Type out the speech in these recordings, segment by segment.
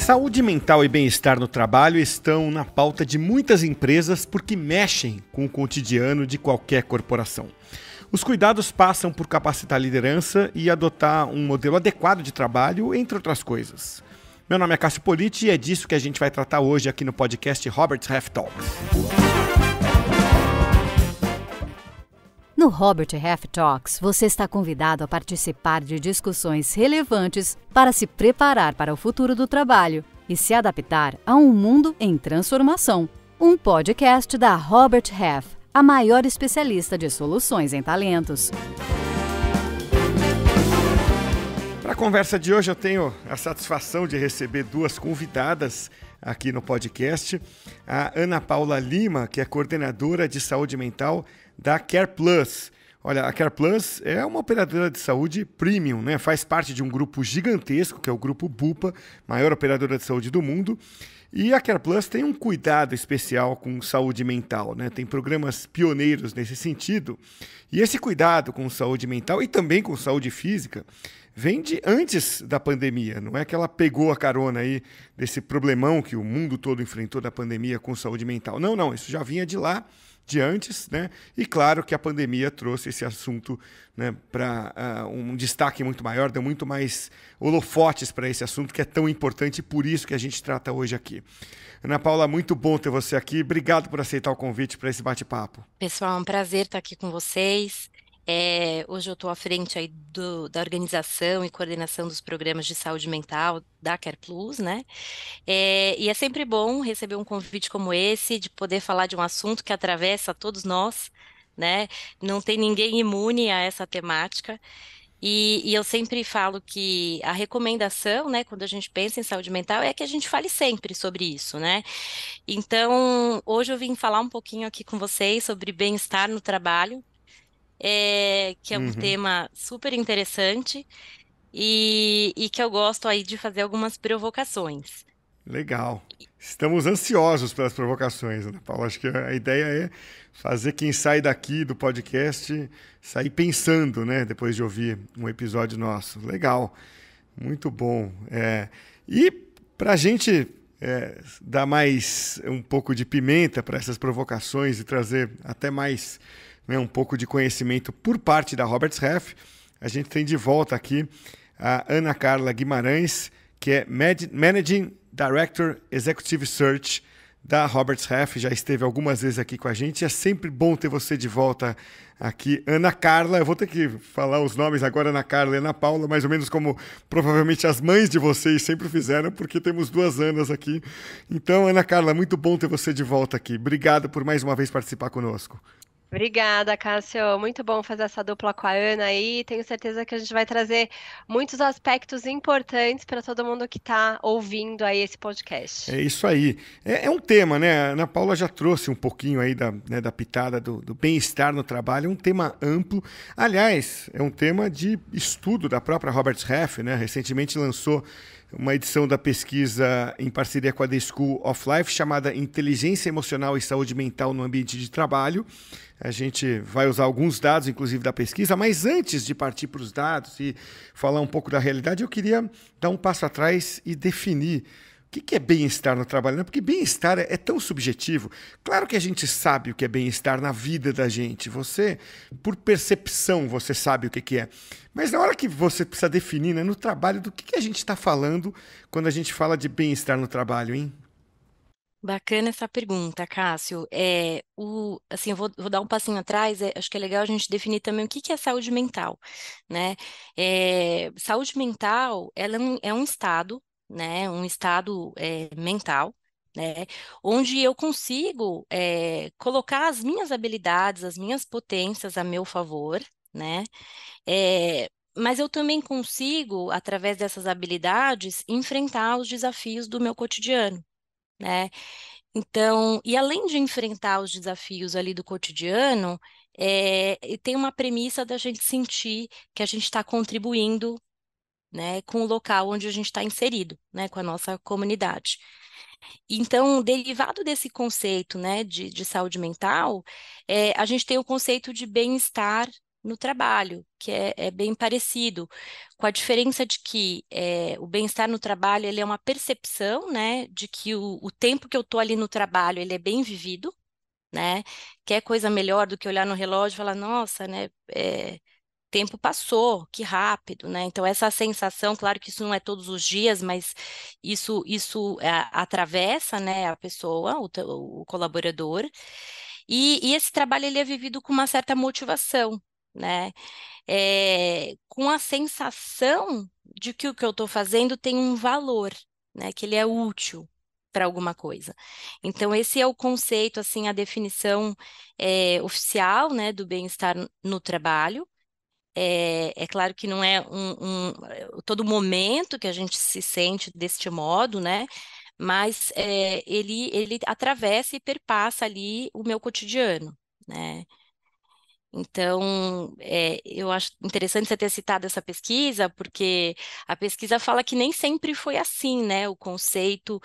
Saúde mental e bem-estar no trabalho estão na pauta de muitas empresas porque mexem com o cotidiano de qualquer corporação. Os cuidados passam por capacitar a liderança e adotar um modelo adequado de trabalho, entre outras coisas. Meu nome é Cássio Politi e é disso que a gente vai tratar hoje aqui no podcast Robert Half Talks. No Robert Half Talks, você está convidado a participar de discussões relevantes para se preparar para o futuro do trabalho e se adaptar a um mundo em transformação. Um podcast da Robert Half, a maior especialista de soluções em talentos. Para a conversa de hoje, eu tenho a satisfação de receber duas convidadas aqui no podcast. A Ana Paula Lima, que é coordenadora de saúde mental da CarePlus. Olha, a CarePlus é uma operadora de saúde premium, né? Faz parte de um grupo gigantesco, que é o Grupo Bupa, maior operadora de saúde do mundo. E a CarePlus tem um cuidado especial com saúde mental, né? Tem programas pioneiros nesse sentido. E esse cuidado com saúde mental e também com saúde física vem de antes da pandemia. Não é que ela pegou a carona aí desse problemão que o mundo todo enfrentou da pandemia com saúde mental. Não, isso já vinha de lá, de antes, né? E claro que a pandemia trouxe esse assunto, né, para um destaque muito maior, deu muito mais holofotes para esse assunto que é tão importante e por isso que a gente trata hoje aqui. Ana Paula, muito bom ter você aqui. Obrigado por aceitar o convite para esse bate-papo. Pessoal, é um prazer estar aqui com vocês. Hoje eu estou à frente aí da organização e coordenação dos programas de saúde mental da CarePlus, né? E é sempre bom receber um convite como esse, de poder falar de um assunto que atravessa todos nós, né? Não tem ninguém imune a essa temática. E eu sempre falo que a recomendação, né, quando a gente pensa em saúde mental, é que a gente fale sempre sobre isso, né? Então, hoje eu vim falar um pouquinho aqui com vocês sobre bem-estar no trabalho, que é um tema super interessante e que eu gosto aí de fazer algumas provocações. Legal. Estamos ansiosos pelas provocações, Ana Paula. Acho que a ideia é fazer quem sai daqui do podcast sair pensando, né? Depois de ouvir um episódio nosso. Legal. Muito bom. E para a gente dar mais um pouco de pimenta para essas provocações e trazer até mais, né, um pouco de conhecimento por parte da Roberts Half, a gente tem de volta aqui a Ana Carla Guimarães, que é Managing Director Executive Search da Roberts Half, já esteve algumas vezes aqui com a gente. É sempre bom ter você de volta aqui. Ana Carla, eu vou ter que falar os nomes agora, Ana Carla e Ana Paula, mais ou menos como provavelmente as mães de vocês sempre fizeram, porque temos duas Anas aqui. Então, Ana Carla, muito bom ter você de volta aqui. Obrigado por mais uma vez participar conosco. Obrigada, Cássio. Muito bom fazer essa dupla com a Ana aí. Tenho certeza que a gente vai trazer muitos aspectos importantes para todo mundo que está ouvindo aí esse podcast. É isso aí. É um tema, né? A Ana Paula já trouxe um pouquinho aí da pitada do bem-estar no trabalho. É um tema amplo. Aliás, é um tema de estudo da própria Roberts Half, né? Recentemente lançou uma edição da pesquisa em parceria com a The School of Life, chamada Inteligência Emocional e Saúde Mental no Ambiente de Trabalho. A gente vai usar alguns dados, inclusive, da pesquisa, mas antes de partir para os dados e falar um pouco da realidade, eu queria dar um passo atrás e definir o que é bem-estar no trabalho, né? Porque bem-estar é tão subjetivo. Claro que a gente sabe o que é bem-estar na vida da gente. Você, por percepção, você sabe o que é. Mas na hora que você precisa definir, né, no trabalho, do que a gente está falando quando a gente fala de bem-estar no trabalho, hein? Bacana essa pergunta, Cássio. Assim, eu vou dar um passinho atrás. Acho que é legal a gente definir também o que é saúde mental, né? Saúde mental, ela é um estado, né? Um estado mental, né? Onde eu consigo colocar as minhas habilidades, as minhas potências a meu favor, né? Mas eu também consigo, através dessas habilidades, enfrentar os desafios do meu cotidiano, né? Então, e além de enfrentar os desafios ali do cotidiano, e tem uma premissa da gente sentir que a gente está contribuindo, né, com o local onde a gente está inserido, né, com a nossa comunidade. Então, derivado desse conceito, né, de saúde mental, a gente tem o conceito de bem-estar no trabalho, que é bem parecido, com a diferença de que o bem-estar no trabalho ele é uma percepção, né, de que o tempo que eu estou ali no trabalho ele é bem vivido, né? Quer coisa melhor do que olhar no relógio e falar, nossa, né? Tempo passou, que rápido, né? Então, essa sensação, claro que isso não é todos os dias, mas isso atravessa, né, a pessoa, o colaborador, e esse trabalho ele é vivido com uma certa motivação, né? Com a sensação de que o que eu estou fazendo tem um valor, né? Que ele é útil para alguma coisa. Então, esse é o conceito, assim, a definição oficial, né, do bem-estar no trabalho. É claro que não é todo momento que a gente se sente deste modo, né? Mas ele atravessa e perpassa ali o meu cotidiano, né? Então, eu acho interessante você ter citado essa pesquisa, porque a pesquisa fala que nem sempre foi assim, né? O conceito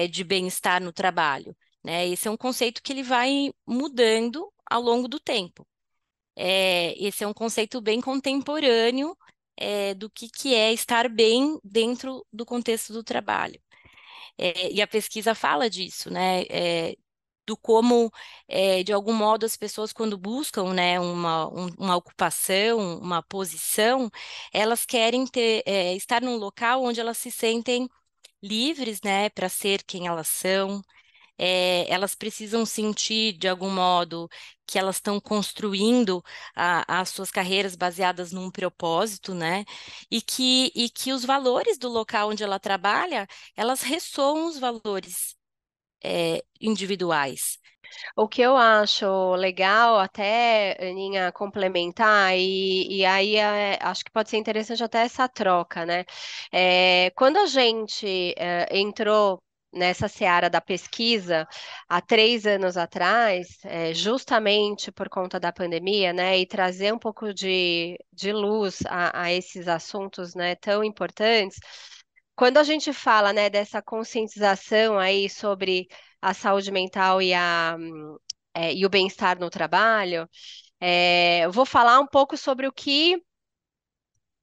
de bem-estar no trabalho, né? Esse é um conceito que ele vai mudando ao longo do tempo. Esse é um conceito bem contemporâneo, do que é estar bem dentro do contexto do trabalho. E a pesquisa fala disso, né? Do como, de algum modo, as pessoas, quando buscam, né, uma ocupação, uma posição, elas querem estar num local onde elas se sentem livres, né, para ser quem elas são. Elas precisam sentir, de algum modo, que elas estão construindo as suas carreiras baseadas num propósito, né? E que os valores do local onde ela trabalha, elas ressoam os valores, individuais. O que eu acho legal, até, Aninha, complementar, e aí acho que pode ser interessante até essa troca, né? Quando a gente entrou nessa seara da pesquisa há 3 anos atrás, justamente por conta da pandemia, né, e trazer um pouco de luz a esses assuntos, né, tão importantes. Quando a gente fala, né, dessa conscientização aí sobre a saúde mental e o bem-estar no trabalho, eu vou falar um pouco sobre o que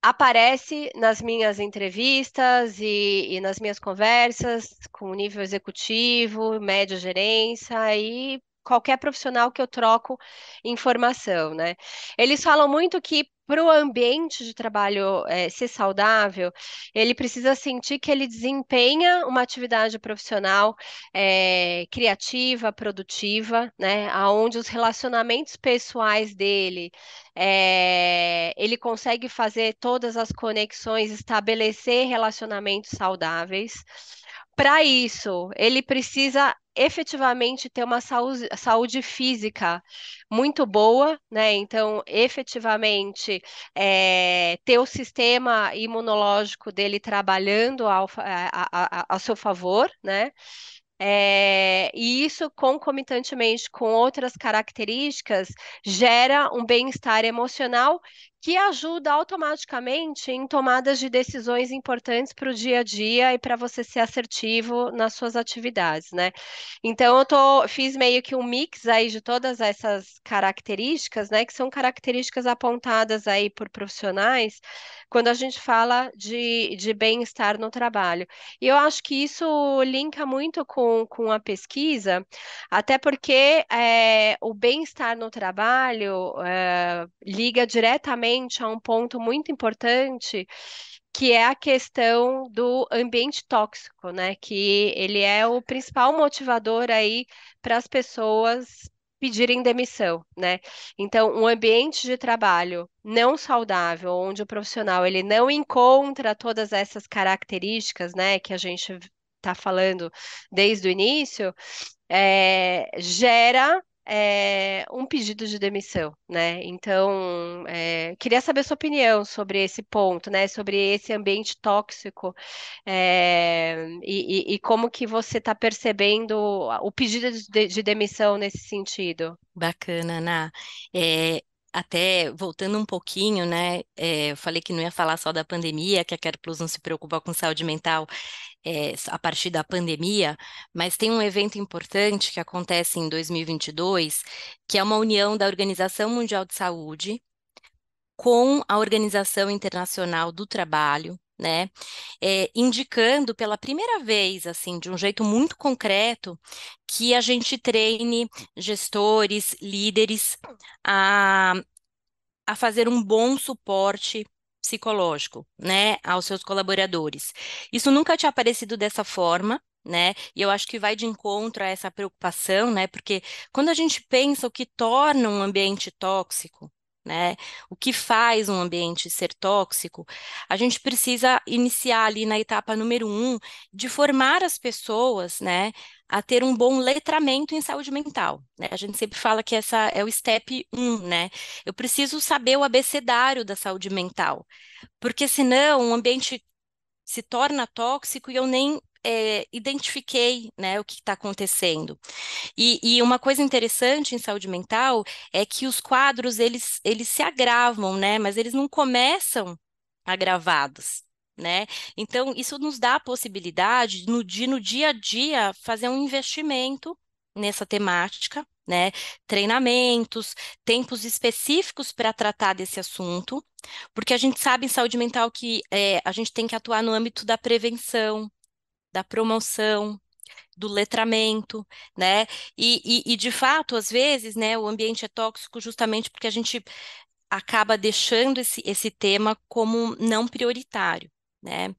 aparece nas minhas entrevistas e nas minhas conversas com o nível executivo, média gerência e qualquer profissional que eu troco informação, né? Eles falam muito que para o ambiente de trabalho ser saudável, ele precisa sentir que ele desempenha uma atividade profissional criativa, produtiva, né? Onde os relacionamentos pessoais dele ele consegue fazer todas as conexões, estabelecer relacionamentos saudáveis. Para isso, ele precisa efetivamente ter uma saúde física muito boa, né? Então, efetivamente, ter o sistema imunológico dele trabalhando ao seu favor, né? E isso, concomitantemente com outras características, gera um bem-estar emocional que ajuda automaticamente em tomadas de decisões importantes para o dia a dia e para você ser assertivo nas suas atividades, né? Então, fiz meio que um mix aí de todas essas características, né? Que são características apontadas aí por profissionais quando a gente fala de bem-estar no trabalho. E eu acho que isso linka muito com a pesquisa, até porque o bem-estar no trabalho liga diretamente a um ponto muito importante, que é a questão do ambiente tóxico, né? Que ele é o principal motivador aí para as pessoas pedirem demissão, né? Então, um ambiente de trabalho não saudável, onde o profissional ele não encontra todas essas características, né, que a gente está falando desde o início, gera um pedido de demissão, né? Então, queria saber sua opinião sobre esse ponto, né? Sobre esse ambiente tóxico, e como que você está percebendo o pedido de demissão nesse sentido. Bacana, Ana. É, Até voltando um pouquinho, né? Eu falei que não ia falar só da pandemia, que a Care Plus não se preocupa com saúde mental a partir da pandemia, mas tem um evento importante que acontece em 2022, que é uma união da Organização Mundial de Saúde com a Organização Internacional do Trabalho, né, indicando pela primeira vez, assim, de um jeito muito concreto, que a gente treine gestores, líderes a, a fazer um bom suporte psicológico, né, aos seus colaboradores. Isso nunca tinha aparecido dessa forma, né? E eu acho que vai de encontro a essa preocupação, né? Porque quando a gente pensa o que torna um ambiente tóxico, né? O que faz um ambiente ser tóxico, a gente precisa iniciar ali na etapa número 1 de formar as pessoas, né? A ter um bom letramento em saúde mental, né? A gente sempre fala que essa é o step 1, né? Eu preciso saber o abecedário da saúde mental, porque senão o ambiente se torna tóxico e eu nem identifiquei, né, o que está acontecendo. E uma coisa interessante em saúde mental é que os quadros, eles se agravam, né, mas eles não começam agravados. Né? Então, isso nos dá a possibilidade de no dia a dia fazer um investimento nessa temática, né? Treinamentos, tempos específicos para tratar desse assunto, porque a gente sabe em saúde mental que a gente tem que atuar no âmbito da prevenção, da promoção, do letramento, né? De fato, às vezes, né, o ambiente é tóxico justamente porque a gente acaba deixando esse tema como não prioritário, né?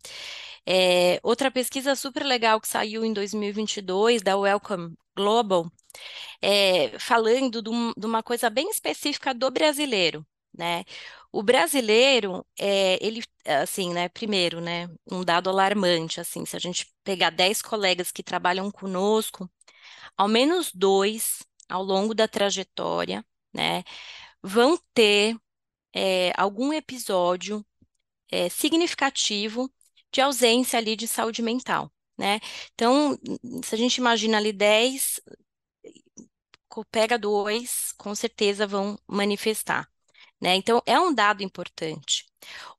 Outra pesquisa super legal que saiu em 2022 da Wellcome Global, falando de uma coisa bem específica do brasileiro, né? O brasileiro, ele, assim, né, primeiro, né, um dado alarmante, assim, se a gente pegar 10 colegas que trabalham conosco, ao menos dois, ao longo da trajetória, né, vão ter algum episódio significativo de ausência ali de saúde mental, né? Então, se a gente imagina ali 10 pega dois, com certeza vão manifestar, né? Então, é um dado importante.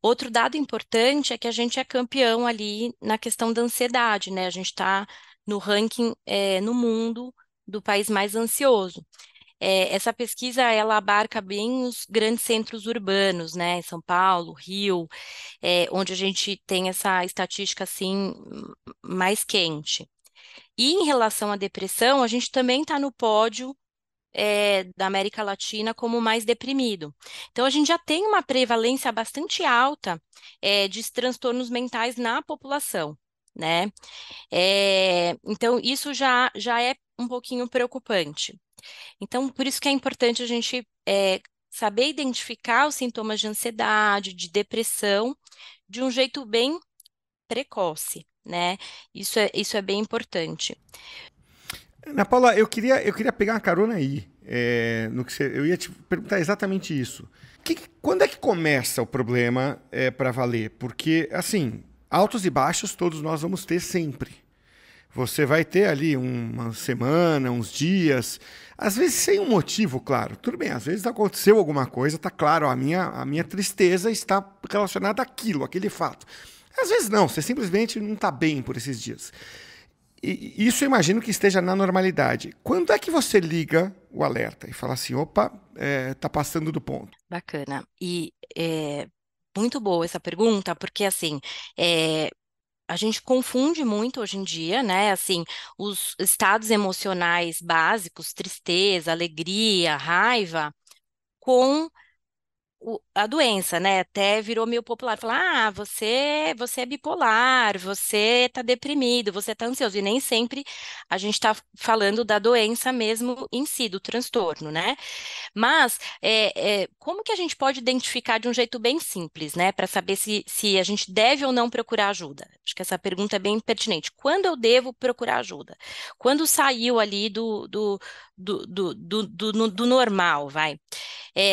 Outro dado importante é que a gente é campeão ali na questão da ansiedade, né? A gente está no ranking no mundo do país mais ansioso. Essa pesquisa, ela abarca bem os grandes centros urbanos, né? São Paulo, Rio, onde a gente tem essa estatística, assim, mais quente. E em relação à depressão, a gente também está no pódio da América Latina como o mais deprimido. Então, a gente já tem uma prevalência bastante alta de transtornos mentais na população, né? Então, isso já é um pouquinho preocupante. Então, por isso que é importante a gente saber identificar os sintomas de ansiedade, de depressão, de um jeito bem precoce, né? Isso é bem importante. Ana Paula, eu queria pegar uma carona aí. No que eu ia te perguntar exatamente isso. Quando é que começa o problema para valer? Porque, assim, altos e baixos todos nós vamos ter sempre. Você vai ter ali uma semana, uns dias, às vezes sem um motivo, claro. Tudo bem, às vezes aconteceu alguma coisa, tá claro, a minha tristeza está relacionada àquilo, àquele fato. Às vezes não, você simplesmente não está bem por esses dias. E isso eu imagino que esteja na normalidade. Quando é que você liga o alerta e fala assim, opa, tá passando do ponto? Bacana. E muito boa essa pergunta, porque assim, a gente confunde muito hoje em dia, né? Assim, os estados emocionais básicos, tristeza, alegria, raiva, com a doença, né? Até virou meio popular. Falar, você é bipolar, você tá deprimido, você tá ansioso. E nem sempre a gente tá falando da doença mesmo em si, do transtorno, né? Mas como que a gente pode identificar de um jeito bem simples, né? Para saber se a gente deve ou não procurar ajuda? Acho que essa pergunta é bem pertinente. Quando eu devo procurar ajuda? Quando saiu ali do normal, vai?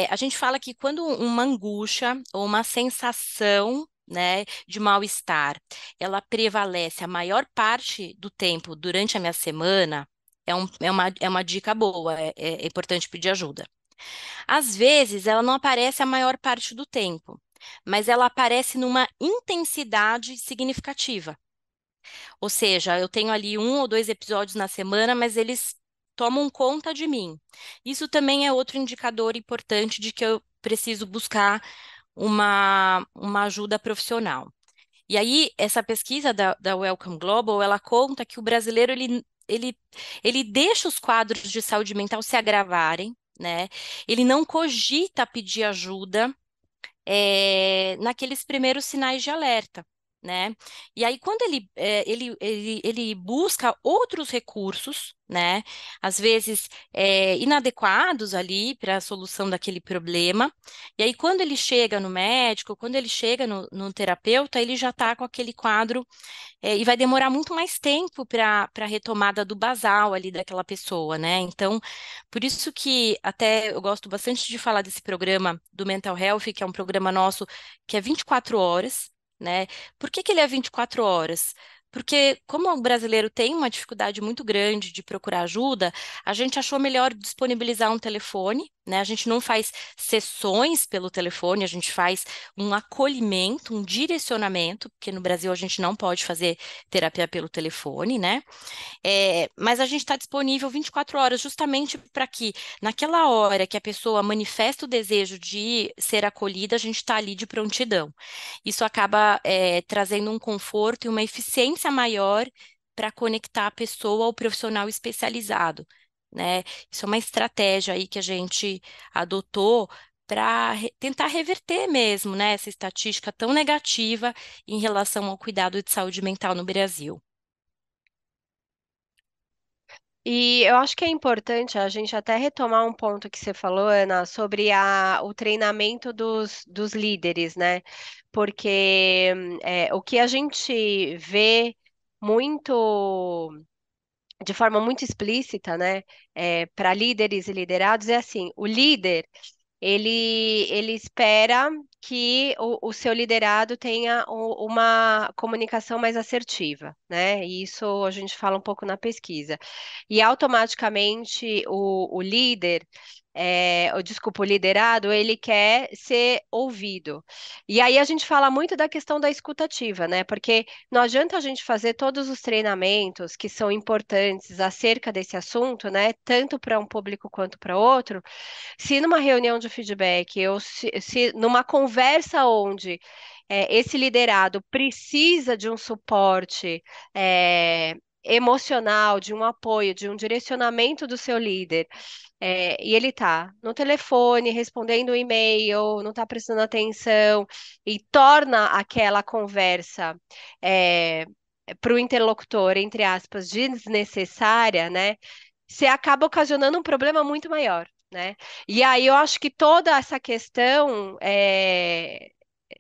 A gente fala que quando uma angústia ou uma sensação, né, de mal-estar, ela prevalece a maior parte do tempo durante a minha semana, é uma dica boa, é importante pedir ajuda. Às vezes, ela não aparece a maior parte do tempo, mas ela aparece numa intensidade significativa. Ou seja, eu tenho ali um ou dois episódios na semana, mas eles tomam conta de mim. Isso também é outro indicador importante de que eu preciso buscar uma ajuda profissional. E aí, essa pesquisa da Wellcome Global, ela conta que o brasileiro, ele deixa os quadros de saúde mental se agravarem, né? Ele não cogita pedir ajuda, naqueles primeiros sinais de alerta, né? E aí, quando ele busca outros recursos, né? Às vezes inadequados ali para a solução daquele problema, e aí, quando ele chega no médico, quando ele chega no terapeuta, ele já está com aquele quadro e vai demorar muito mais tempo para a retomada do basal ali daquela pessoa, né? Então, por isso que até eu gosto bastante de falar desse programa do Mental Health, que é um programa nosso que é 24 horas, né? Por que que ele é 24 horas? Porque, como o brasileiro tem uma dificuldade muito grande de procurar ajuda, a gente achou melhor disponibilizar um telefone, né? A gente não faz sessões pelo telefone, a gente faz um acolhimento, um direcionamento, porque no Brasil a gente não pode fazer terapia pelo telefone, né? Mas a gente está disponível 24 horas, justamente para que, naquela hora que a pessoa manifesta o desejo de ser acolhida, a gente está ali de prontidão. Isso acaba, trazendo um conforto e uma eficiência maior para conectar a pessoa ao profissional especializado, né? Isso é uma estratégia aí que a gente adotou para tentar reverter mesmo, né, essa estatística tão negativa em relação ao cuidado de saúde mental no Brasil. E eu acho que é importante a gente até retomar um ponto que você falou, Ana, sobre o treinamento dos líderes, né? Porque o que a gente vê muito, de forma muito explícita, né, para líderes e liderados, é assim: o líder ele espera que o seu liderado tenha uma comunicação mais assertiva, né? E isso a gente fala um pouco na pesquisa. E automaticamente o líder, desculpa, o liderado, ele quer ser ouvido. E aí a gente fala muito da questão da escutativa, né? Porque não adianta a gente fazer todos os treinamentos que são importantes acerca desse assunto, né? Tanto para um público quanto para outro, se numa reunião de feedback, ou se numa conversa onde esse liderado precisa de um suporte emocional, de um apoio, de um direcionamento do seu líder, e ele tá no telefone, respondendo o e-mail, não tá prestando atenção, e torna aquela conversa para o interlocutor, entre aspas, desnecessária, né? Você acaba ocasionando um problema muito maior, né? E aí eu acho que toda essa questão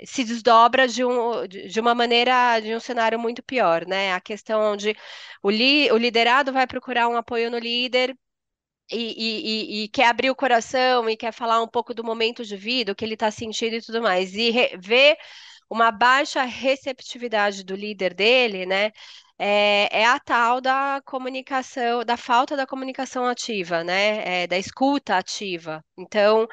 se desdobra de uma maneira, de um cenário muito pior, né? A questão onde o liderado vai procurar um apoio no líder e quer abrir o coração e quer falar um pouco do momento de vida, o que ele está sentindo e tudo mais, e ver uma baixa receptividade do líder dele, né? É a tal da comunicação, da falta da comunicação ativa, né? Da escuta ativa. Então,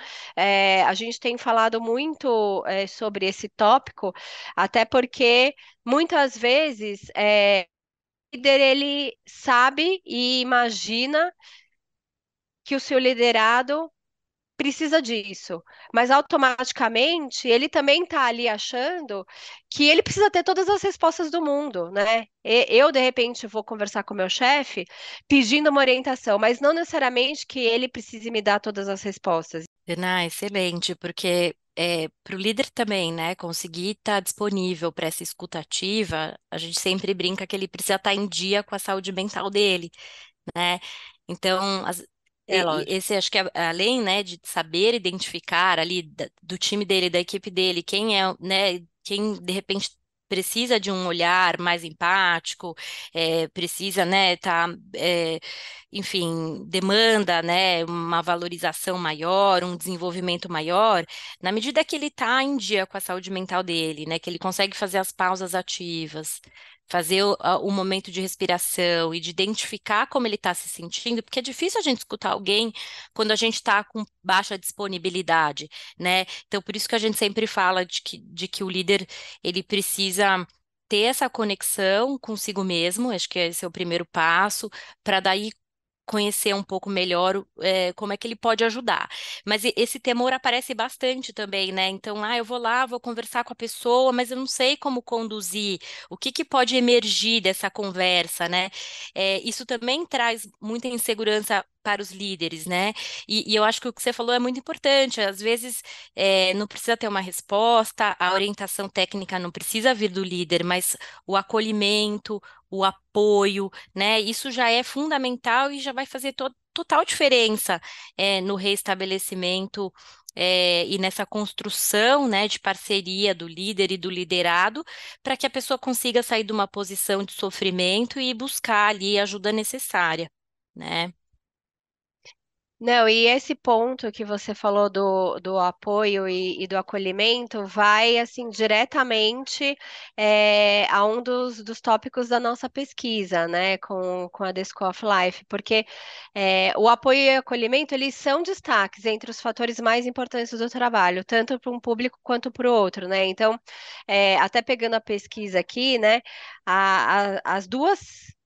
a gente tem falado muito sobre esse tópico, até porque muitas vezes o líder ele sabe e imagina que o seu liderado precisa disso, mas automaticamente ele também está ali achando que ele precisa ter todas as respostas do mundo, né? Eu, de repente, vou conversar com o meu chefe pedindo uma orientação, mas não necessariamente que ele precise me dar todas as respostas. Ah, excelente, porque para o líder também, né, conseguir estar disponível para essa escutativa, a gente sempre brinca que ele precisa estar em dia com a saúde mental dele, né? Então, É lógico. esse acho que é além, né, de saber identificar ali do time dele, da equipe dele, quem é, né, quem de repente precisa de um olhar mais empático, precisa, né, tá, enfim, demanda, né, uma valorização maior, um desenvolvimento maior, na medida que ele está em dia com a saúde mental dele, né, que ele consegue fazer as pausas ativas, fazer o momento de respiração e de identificar como ele está se sentindo, porque é difícil a gente escutar alguém quando a gente está com baixa disponibilidade, né? Então, por isso que a gente sempre fala de que o líder ele precisa ter essa conexão consigo mesmo, acho que esse é o primeiro passo, para daí conhecer um pouco melhor como é que ele pode ajudar. Mas esse temor aparece bastante também, né? Então, eu vou lá, vou conversar com a pessoa, mas eu não sei como conduzir, o que que pode emergir dessa conversa, né? Isso também traz muita insegurança para os líderes, né? E eu acho que o que você falou é muito importante. Às vezes, não precisa ter uma resposta, a orientação técnica não precisa vir do líder, mas o acolhimento, o apoio, né? Isso já é fundamental e já vai fazer total diferença no reestabelecimento e nessa construção, né, de parceria do líder e do liderado, para que a pessoa consiga sair de uma posição de sofrimento e buscar ali a ajuda necessária, né? Não, e esse ponto que você falou do apoio e do acolhimento vai, assim, diretamente a um dos tópicos da nossa pesquisa, né, com a The School of Life, porque o apoio e o acolhimento, eles são destaques entre os fatores mais importantes do trabalho, tanto para um público quanto para o outro, né, então, até pegando a pesquisa aqui, né, as duas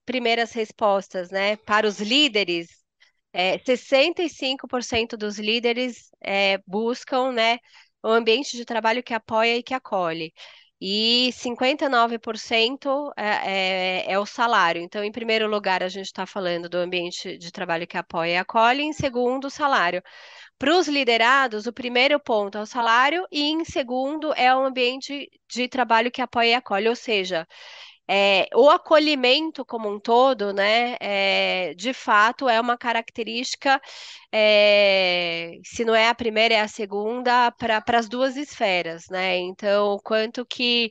primeiras respostas, né, para os líderes 65% dos líderes buscam, né, um ambiente de trabalho que apoia e que acolhe. E 59% é o salário. Então, em primeiro lugar, a gente está falando do ambiente de trabalho que apoia e acolhe, em segundo, o salário. Para os liderados, o primeiro ponto é o salário, e em segundo é o ambiente de trabalho que apoia e acolhe, ou seja, o acolhimento como um todo, né, de fato é uma característica, se não é a primeira, é a segunda, para as duas esferas, né? Então, o quanto que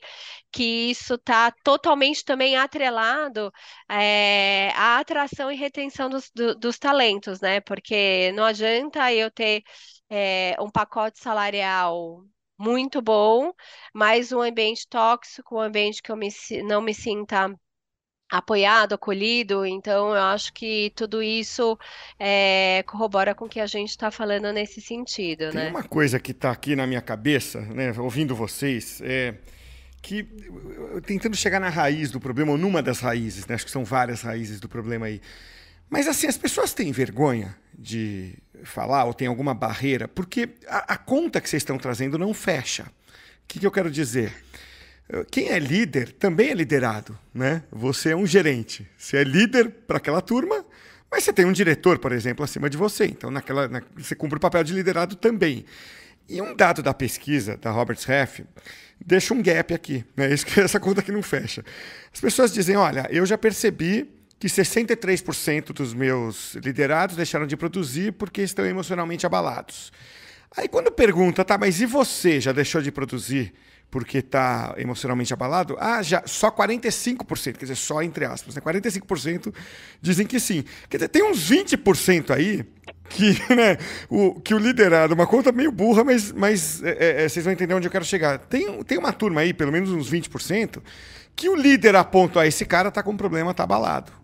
isso está totalmente também atrelado à atração e retenção dos talentos, né? Porque não adianta eu ter um pacote salarial muito bom, mas um ambiente tóxico, um ambiente que não me sinta apoiado, acolhido. Então, eu acho que tudo isso corrobora com o que a gente está falando nesse sentido, Tem né? uma coisa que está aqui na minha cabeça, né, ouvindo vocês, que tentando chegar na raiz do problema, ou numa das raízes, né, acho que são várias raízes do problema aí. Mas assim, as pessoas têm vergonha de falar ou tem alguma barreira, porque a conta que vocês estão trazendo não fecha. O que eu quero dizer? Quem é líder também é liderado, né? Você é um gerente. Você é líder para aquela turma, mas você tem um diretor, por exemplo, acima de você. Então, você cumpre o papel de liderado também. E um dado da pesquisa da Roberts Half deixa um gap aqui, né? Essa conta que não fecha. As pessoas dizem, olha, eu já percebi que 63% dos meus liderados deixaram de produzir porque estão emocionalmente abalados. Aí quando pergunta, tá, mas e você já deixou de produzir porque está emocionalmente abalado? Já, só 45%, quer dizer, só entre aspas, né? 45% dizem que sim. Quer dizer, tem uns 20% aí que, né, que o liderado, uma conta meio burra, mas vocês vão entender onde eu quero chegar. Tem uma turma aí, pelo menos uns 20%, que o líder aponta, esse cara está com um problema, está abalado.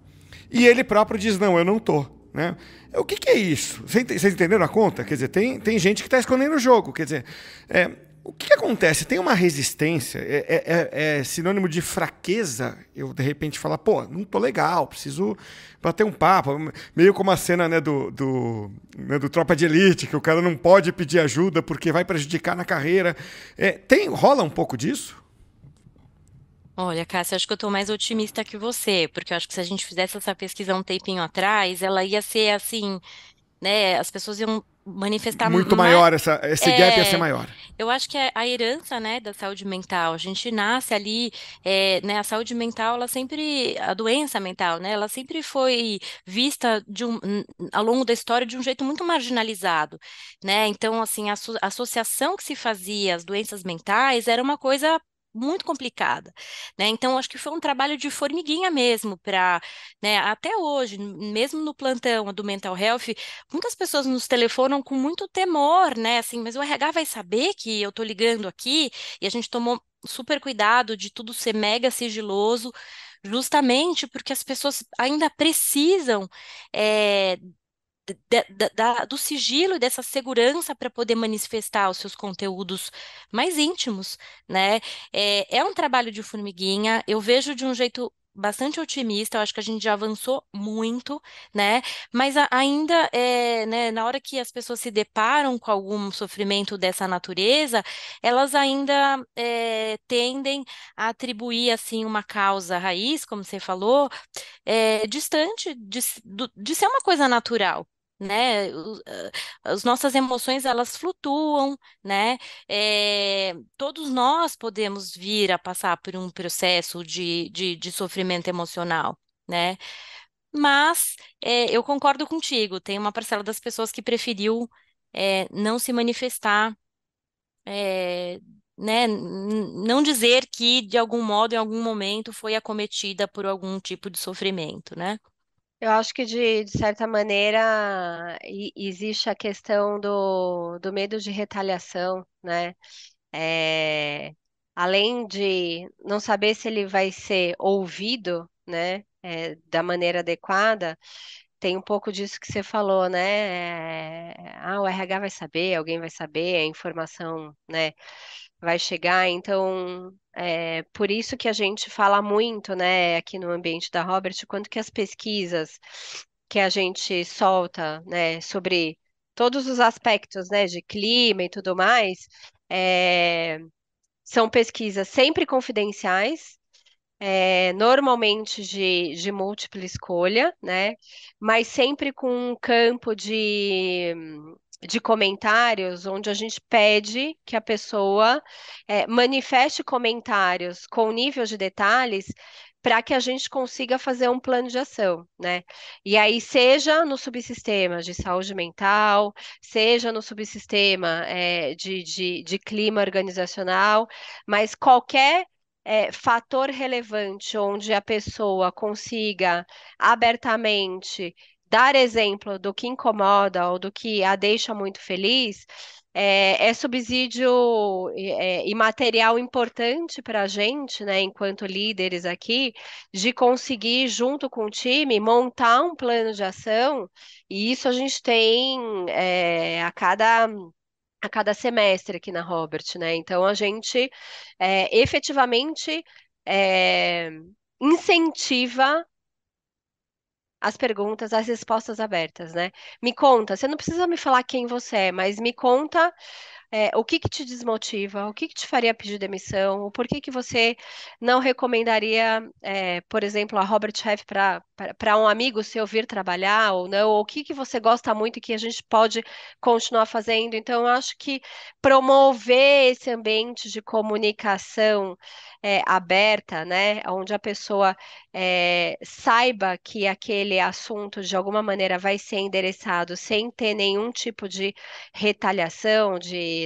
E ele próprio diz, não, eu não tô, né? O que é isso? Vocês entenderam a conta? Quer dizer, tem gente que está escondendo o jogo. Quer dizer, o que acontece? Tem uma resistência, é sinônimo de fraqueza. Eu, de repente, falar, pô, não tô legal, preciso bater um papo. Meio como a cena, né, do Tropa de Elite, que o cara não pode pedir ajuda porque vai prejudicar na carreira. Rola um pouco disso? Olha, Cássia, acho que eu estou mais otimista que você, porque eu acho que se a gente fizesse essa pesquisa um tempinho atrás, ela ia ser assim, né? As pessoas iam manifestar Muito mais. maior, esse gap ia ser maior. Eu acho que é a herança, né, da saúde mental. A gente nasce ali, né? A saúde mental, a doença mental, né? Ela sempre foi vista ao longo da história de um jeito muito marginalizado, né? Então, assim, a associação que se fazia às doenças mentais era uma coisa muito complicada, né? Então, acho que foi um trabalho de formiguinha mesmo para, né, até hoje, mesmo no plantão do Mental Health, muitas pessoas nos telefonam com muito temor, né? Assim, mas o RH vai saber que eu tô ligando aqui e a gente tomou super cuidado de tudo ser mega sigiloso, justamente porque as pessoas ainda precisam eh, do sigilo e dessa segurança para poder manifestar os seus conteúdos mais íntimos, né? É um trabalho de formiguinha, eu vejo de um jeito bastante otimista, eu acho que a gente já avançou muito, né? Mas ainda, né, na hora que as pessoas se deparam com algum sofrimento dessa natureza, elas ainda tendem a atribuir, assim, uma causa raiz, como você falou, distante de ser uma coisa natural. Né, as nossas emoções elas flutuam, né? Todos nós podemos vir a passar por um processo de sofrimento emocional, né? Mas eu concordo contigo, tem uma parcela das pessoas que preferiu não se manifestar, é, né? Não dizer que de algum modo, em algum momento, foi acometida por algum tipo de sofrimento, né? Eu acho que de certa maneira existe a questão do medo de retaliação, né? É, além de não saber se ele vai ser ouvido, né, da maneira adequada, tem um pouco disso que você falou, né? O RH vai saber, alguém vai saber, a informação, né, vai chegar. Então, por isso que a gente fala muito, né, aqui no ambiente da Robert, quanto que as pesquisas que a gente solta, né, sobre todos os aspectos, né, de clima e tudo mais, é, são pesquisas sempre confidenciais, normalmente de múltipla escolha, né? Mas sempre com um campo de comentários onde a gente pede que a pessoa manifeste comentários com nível de detalhes para que a gente consiga fazer um plano de ação, né? E aí, seja no subsistema de saúde mental, seja no subsistema de clima organizacional, mas qualquer fator relevante onde a pessoa consiga abertamente dar exemplo do que incomoda ou do que a deixa muito feliz, é subsídio e material importante para a gente, né, enquanto líderes aqui, de conseguir, junto com o time, montar um plano de ação, e isso a gente tem a cada semestre aqui na Robert, né? Então a gente efetivamente é, incentiva as perguntas, as respostas abertas, né? Me conta, você não precisa me falar quem você é, mas me conta o que que te desmotiva, o que que te faria pedir demissão, o porquê que você não recomendaria, por exemplo, a Robert Half para um amigo seu vir trabalhar ou não, ou o que que você gosta muito e que a gente pode continuar fazendo. Então, eu acho que promover esse ambiente de comunicação aberta, né, onde a pessoa saiba que aquele assunto de alguma maneira vai ser endereçado sem ter nenhum tipo de retaliação,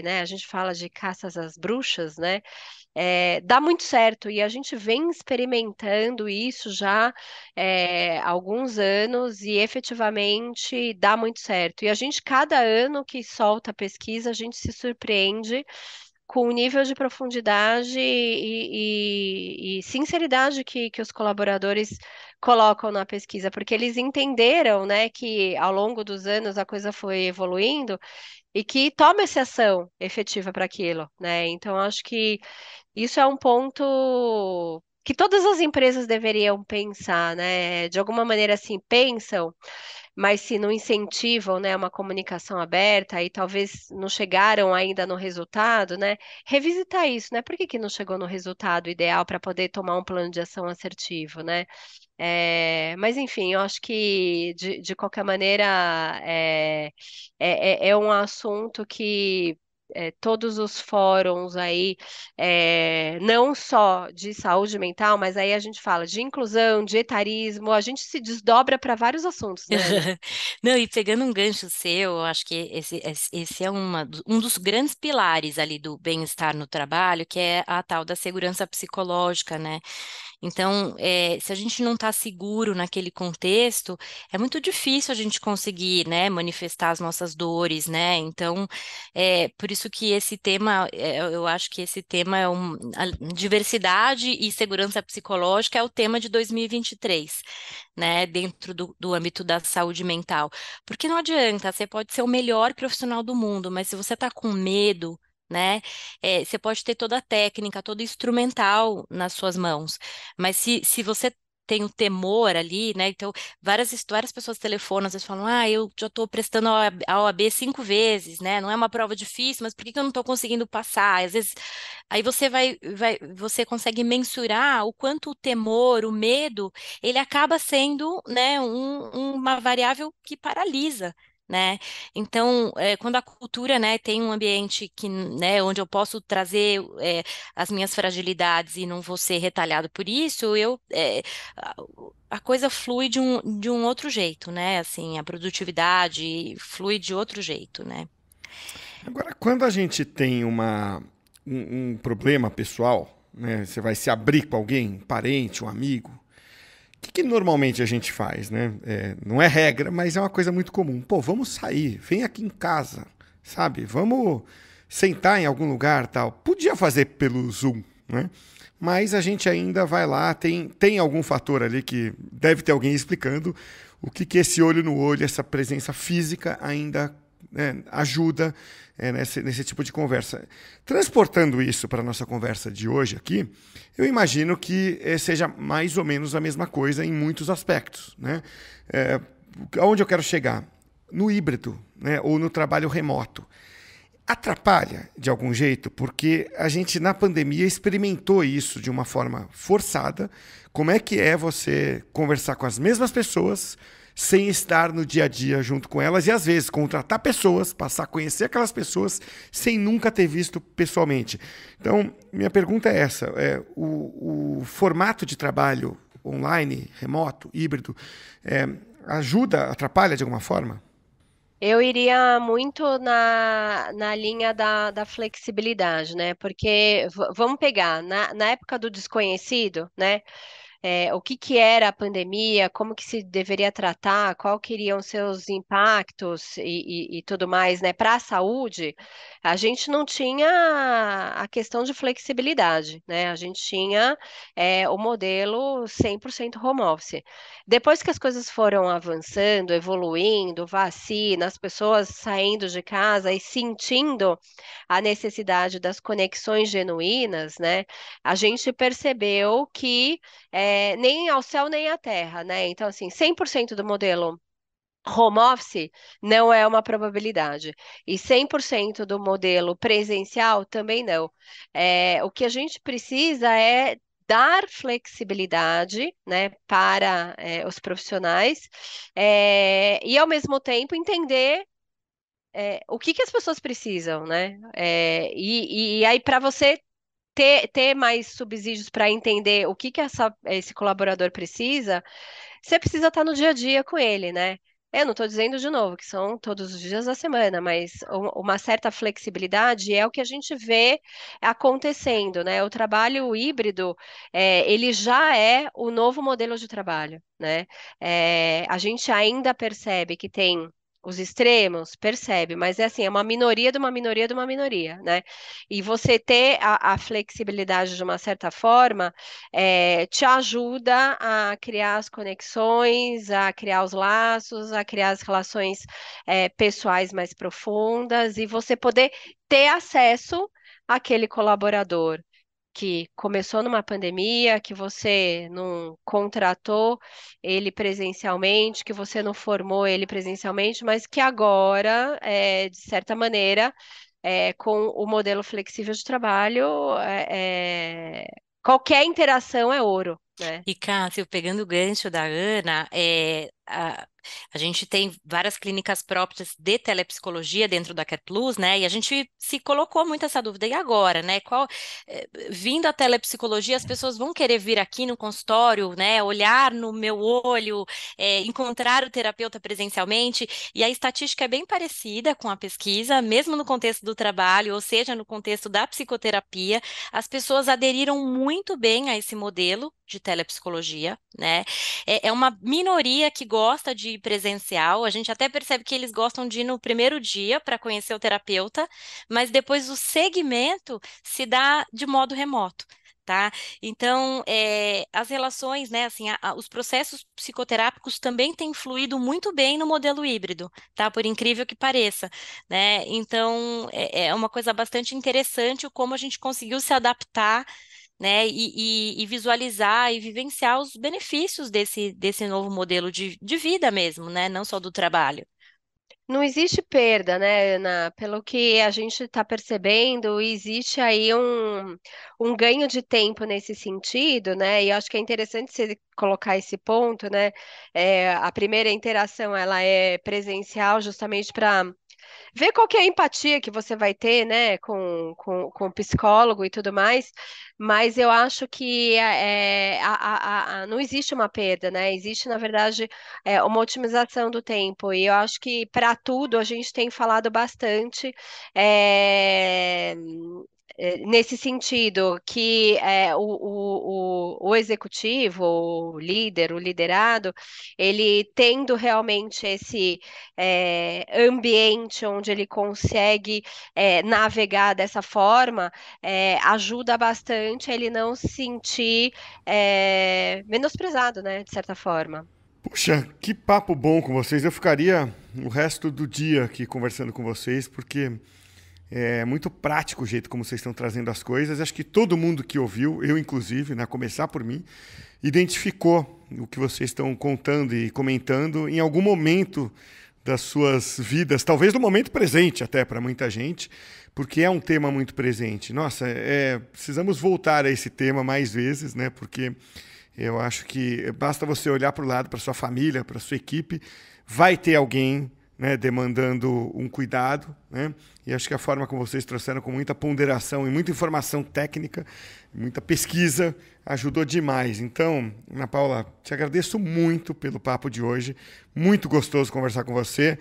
né, a gente fala de caças às bruxas, né, dá muito certo e a gente vem experimentando isso já há alguns anos e efetivamente dá muito certo. E a gente, cada ano que solta a pesquisa, a gente se surpreende com o nível de profundidade e sinceridade que os colaboradores colocam na pesquisa, porque eles entenderam, né, que ao longo dos anos a coisa foi evoluindo e que toma essa ação efetiva para aquilo, né? Então, acho que isso é um ponto que todas as empresas deveriam pensar, né? De alguma maneira, assim, pensam, mas se não incentivam, né, uma comunicação aberta e talvez não chegaram ainda no resultado, né? Revisitar isso, né? Por que que não chegou no resultado ideal para poder tomar um plano de ação assertivo, né? Mas enfim, eu acho que de qualquer maneira é um assunto que todos os fóruns aí, não só de saúde mental, mas aí a gente fala de inclusão, de etarismo, a gente se desdobra para vários assuntos, né, Ana? Não, e pegando um gancho seu, eu acho que esse é um dos grandes pilares ali do bem-estar no trabalho, que é a tal da segurança psicológica, né? Então, se a gente não está seguro naquele contexto, é muito difícil a gente conseguir, né, manifestar as nossas dores, né? Então, por isso que esse tema, eu acho que esse tema diversidade e segurança psicológica é o tema de 2023, né, dentro do âmbito da saúde mental. Porque não adianta, você pode ser o melhor profissional do mundo, mas se você está com medo, né, você pode ter toda a técnica, todo o instrumental nas suas mãos, mas se você tem o temor ali, né? Então, várias pessoas telefonam, às vezes falam, eu já estou prestando a OAB 5 vezes, né? Não é uma prova difícil, mas por que que eu não estou conseguindo passar? Às vezes, aí você consegue mensurar o quanto o temor, o medo, ele acaba sendo, né, uma variável que paralisa. Né? Então, quando a cultura, né, tem um ambiente que, né, onde eu posso trazer as minhas fragilidades e não vou ser retalhado por isso, a a coisa flui de um outro jeito, né? Assim, a produtividade flui de outro jeito, né? Agora, quando a gente tem um problema pessoal, né, você vai se abrir com alguém, um parente, um amigo, o que normalmente a gente faz, né? Não é regra, mas é uma coisa muito comum. Pô, vamos sair, vem aqui em casa, sabe? Vamos sentar em algum lugar, tal. Podia fazer pelo Zoom, né? Mas a gente ainda vai lá, tem algum fator ali que deve ter alguém explicando o que esse olho no olho, essa presença física ainda ajuda nesse tipo de conversa. Transportando isso para a nossa conversa de hoje aqui, eu imagino que seja mais ou menos a mesma coisa em muitos aspectos, né? Aonde eu quero chegar? No híbrido, né? Ou no trabalho remoto. Atrapalha de algum jeito, porque a gente na pandemia experimentou isso de uma forma forçada. Como é que é você conversar com as mesmas pessoas sem estar no dia a dia junto com elas e às vezes contratar pessoas, passar a conhecer aquelas pessoas sem nunca ter visto pessoalmente. Então, minha pergunta é essa, o formato de trabalho online, remoto, híbrido, ajuda, atrapalha de alguma forma? Eu iria muito na linha da flexibilidade, né? Porque vamos pegar, na época do desconhecido, né? O que que era a pandemia, como que se deveria tratar, qual que iriam seus impactos e tudo mais, né? Para a saúde, a gente não tinha a questão de flexibilidade, né? A gente tinha o modelo 100% home office. Depois que as coisas foram avançando, evoluindo, vacina, as pessoas saindo de casa e sentindo a necessidade das conexões genuínas, né? A gente percebeu que nem ao céu nem à terra, né? Então, assim, 100% do modelo home office não é uma probabilidade. E 100% do modelo presencial também não. O que a gente precisa é dar flexibilidade, né, para os profissionais, e ao mesmo tempo entender o que que as pessoas precisam, né? E aí, para você ter mais subsídios para entender o que que esse colaborador precisa, você precisa estar no dia a dia com ele, né? Eu não estou dizendo de novo que são todos os dias da semana, mas uma certa flexibilidade é o que a gente vê acontecendo, né? O trabalho híbrido, ele já é o novo modelo de trabalho, né? A gente ainda percebe que tem os extremos, percebe, mas é assim, é uma minoria de uma minoria de uma minoria, né? E você ter a flexibilidade de uma certa forma te ajuda a criar as conexões, a criar os laços, a criar as relações pessoais mais profundas e você poder ter acesso àquele colaborador que começou numa pandemia, que você não contratou ele presencialmente, que você não formou ele presencialmente, mas que agora, de certa maneira, com o modelo flexível de trabalho, qualquer interação é ouro, né? E, Cássio, pegando o gancho da Ana, a gente tem várias clínicas próprias de telepsicologia dentro da CarePlus, né? E a gente se colocou muito essa dúvida. E agora, né? Vindo a telepsicologia, as pessoas vão querer vir aqui no consultório, né? Olhar no meu olho, encontrar o terapeuta presencialmente. E a estatística é bem parecida com a pesquisa, mesmo no contexto do trabalho, ou seja, no contexto da psicoterapia, as pessoas aderiram muito bem a esse modelo de telepsicologia, né? É uma minoria que gosta de ir presencial. A gente até percebe que eles gostam de ir no primeiro dia para conhecer o terapeuta, mas depois o segmento se dá de modo remoto. Tá? Então, as relações, né, assim, os processos psicoterápicos também têm fluído muito bem no modelo híbrido, tá? Por incrível que pareça, né? Então, é uma coisa bastante interessante o como a gente conseguiu se adaptar né? E visualizar e vivenciar os benefícios desse novo modelo de vida mesmo, né? Não só do trabalho. Não existe perda, né, Ana? Pelo que a gente está percebendo, existe aí um ganho de tempo nesse sentido, né? E eu acho que é interessante você colocar esse ponto, né? A primeira interação ela é presencial justamente para ver qual que é a empatia que você vai ter, né, com o psicólogo e tudo mais, mas eu acho que não existe uma perda, né? Existe, na verdade, uma otimização do tempo, e eu acho que para tudo a gente tem falado bastante. é, Nesse sentido, que o executivo, o líder, o liderado, ele tendo realmente esse ambiente onde ele consegue navegar dessa forma, ajuda bastante a ele não se sentir menosprezado, né, de certa forma. Puxa, que papo bom com vocês. Eu ficaria o resto do dia aqui conversando com vocês, porque é muito prático o jeito como vocês estão trazendo as coisas. Acho que todo mundo que ouviu, eu inclusive, né, começar por mim, identificou o que vocês estão contando e comentando em algum momento das suas vidas, talvez no momento presente até para muita gente, porque é um tema muito presente. Nossa, precisamos voltar a esse tema mais vezes, né? Porque eu acho que basta você olhar para o lado, para sua família, para sua equipe, vai ter alguém, né, demandando um cuidado, né? E acho que a forma como vocês trouxeram com muita ponderação e muita informação técnica, muita pesquisa, ajudou demais. Então, Ana Paula, te agradeço muito pelo papo de hoje. Muito gostoso conversar com você,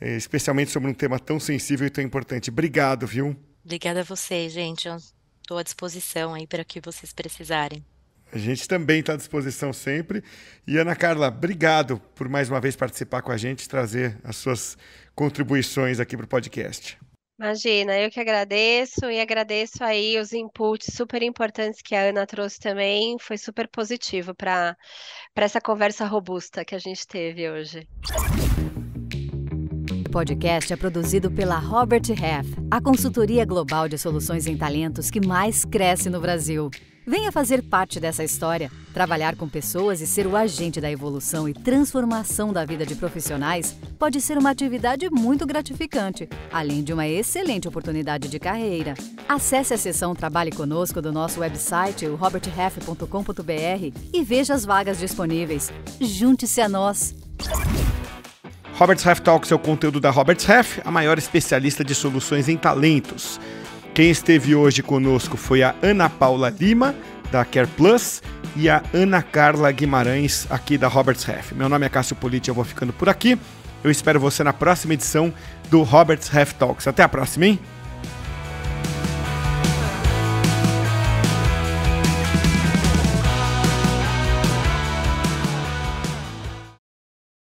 especialmente sobre um tema tão sensível e tão importante. Obrigado, viu? Obrigada a vocês, gente. Eu estou à disposição aí para o que vocês precisarem. A gente também está à disposição sempre. E, Ana Carla, obrigado por mais uma vez participar com a gente, trazer as suas contribuições aqui para o podcast. Imagina, eu que agradeço e agradeço aí os inputs super importantes que a Ana trouxe também. Foi super positivo para essa conversa robusta que a gente teve hoje. O podcast é produzido pela Robert Half, a consultoria global de soluções em talentos que mais cresce no Brasil. Venha fazer parte dessa história, trabalhar com pessoas e ser o agente da evolução e transformação da vida de profissionais pode ser uma atividade muito gratificante, além de uma excelente oportunidade de carreira. Acesse a seção Trabalhe Conosco do nosso website, o roberthalf.com.br, e veja as vagas disponíveis. Junte-se a nós! Robert's Half Talks é o conteúdo da Robert's Half, a maior especialista de soluções em talentos. Quem esteve hoje conosco foi a Ana Paula Lima, da Care Plus, e a Ana Carla Guimarães, aqui da Robert's Half. Meu nome é Cássio Politi, eu vou ficando por aqui. Eu espero você na próxima edição do Robert's Half Talks. Até a próxima, hein?